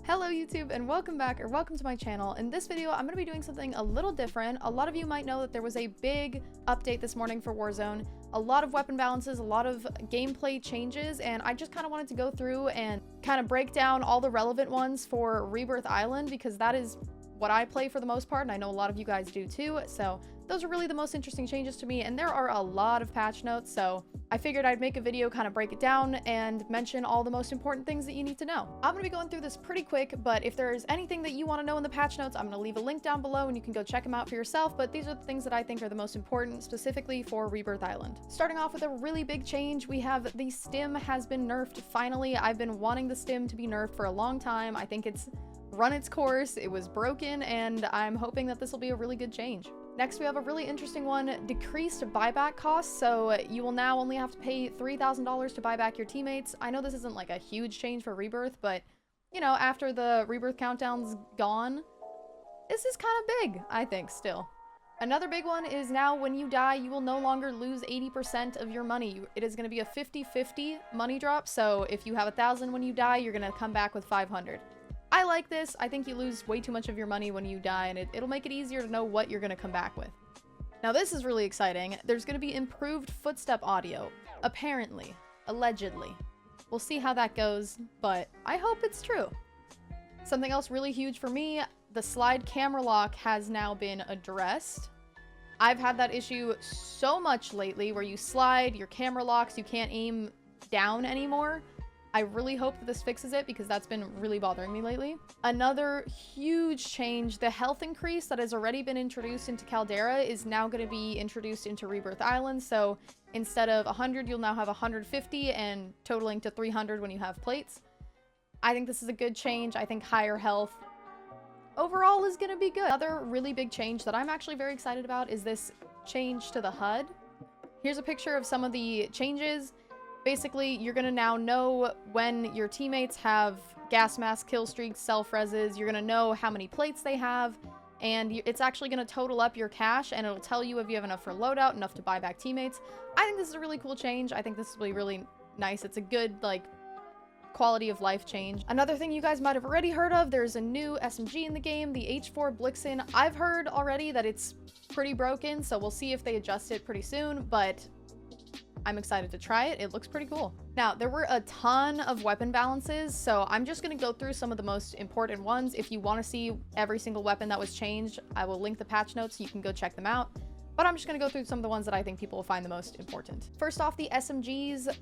Hello YouTube and welcome back, or welcome to my channel. In this video, I'm going to be doing something a little different. A lot of you might know that there was a big update this morning for Warzone. A lot of weapon balances, a lot of gameplay changes, and I just kind of wanted to go through and kind of break down all the relevant ones for Rebirth Island, because that is what I play for the most part, and I know a lot of you guys do too. So those are really the most interesting changes to me, and there are a lot of patch notes, so I figured I'd make a video, kind of break it down, and mention all the most important things that you need to know. I'm going to be going through this pretty quick, but if there's anything that you want to know in the patch notes, I'm going to leave a link down below and you can go check them out for yourself, but these are the things that I think are the most important, specifically for Rebirth Island. Starting off with a really big change, we have the stim has been nerfed finally. I've been wanting the stim to be nerfed for a long time. I think it's run its course, it was broken, and I'm hoping that this will be a really good change. Next, we have a really interesting one, decreased buyback costs. So you will now only have to pay $3,000 to buy back your teammates. I know this isn't like a huge change for Rebirth, but you know, after the Rebirth countdown's gone, this is kind of big, I think, still. Another big one is now when you die, you will no longer lose 80% of your money. It is going to be a 50-50 money drop. So if you have 1,000 when you die, you're going to come back with 500. I like this. I think you lose way too much of your money when you die, and it'll make it easier to know what you're going to come back with. Now this is really exciting. There's going to be improved footstep audio. Apparently. Allegedly. We'll see how that goes, but I hope it's true. Something else really huge for me, the slide camera lock has now been addressed. I've had that issue so much lately where you slide, your camera locks, you can't aim down anymore. I really hope that this fixes it because that's been really bothering me lately. Another huge change, the health increase that has already been introduced into Caldera is now going to be introduced into Rebirth Island. So instead of 100, you'll now have 150 and totaling to 300 when you have plates. I think this is a good change. I think higher health overall is going to be good. Another really big change that I'm actually very excited about is this change to the HUD. Here's a picture of some of the changes. Basically, you're going to now know when your teammates have gas mask kill streaks, self-reses. You're going to know how many plates they have, and it's actually going to total up your cash, and it'll tell you if you have enough for loadout, enough to buy back teammates. I think this is a really cool change. I think this will be really nice. It's a good, like, quality of life change. Another thing you guys might have already heard of, there's a new SMG in the game, the H4 Blixen. I've heard already that it's pretty broken, so we'll see if they adjust it pretty soon, but I'm excited to try it. It looks pretty cool. Now, there were a ton of weapon balances, so I'm just going to go through some of the most important ones. If you want to see every single weapon that was changed, I will link the patch notes so you can go check them out. But I'm just going to go through some of the ones that I think people will find the most important. First off, the SMGs,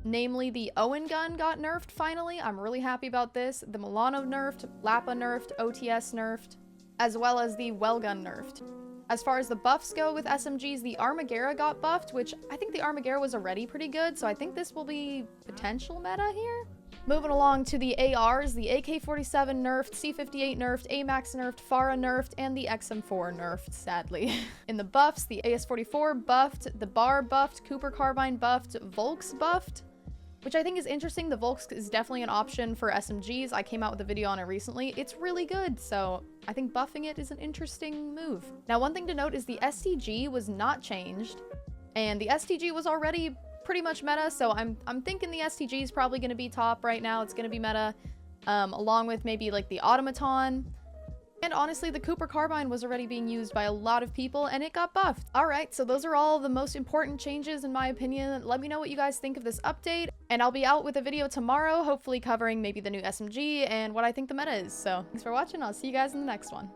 namely the Owen gun, got nerfed finally. I'm really happy about this. The Milano nerfed, Lapa nerfed, OTS nerfed, as well as the Well gun nerfed. As far as the buffs go with SMGs, the Armaguerra got buffed, which I think the Armaguerra was already pretty good, so I think this will be potential meta here. Moving along to the ARs, the AK-47 nerfed, C-58 nerfed, AMAX nerfed, FARA nerfed, and the XM4 nerfed, sadly. In the buffs, the AS-44 buffed, the BAR buffed, Cooper Carbine buffed, Volks buffed, which I think is interesting. The Volks is definitely an option for SMGs. I came out with a video on it recently. It's really good, so I think buffing it is an interesting move. Now, one thing to note is the STG was not changed, and the STG was already pretty much meta, so I'm thinking the STG is probably going to be top right now. It's going to be meta, along with maybe like the Automaton. And honestly, the Cooper Carbine was already being used by a lot of people, and it got buffed. All right, so those are all the most important changes in my opinion. Let me know what you guys think of this update, and I'll be out with a video tomorrow, hopefully covering maybe the new SMG and what I think the meta is. So thanks for watching. I'll see you guys in the next one.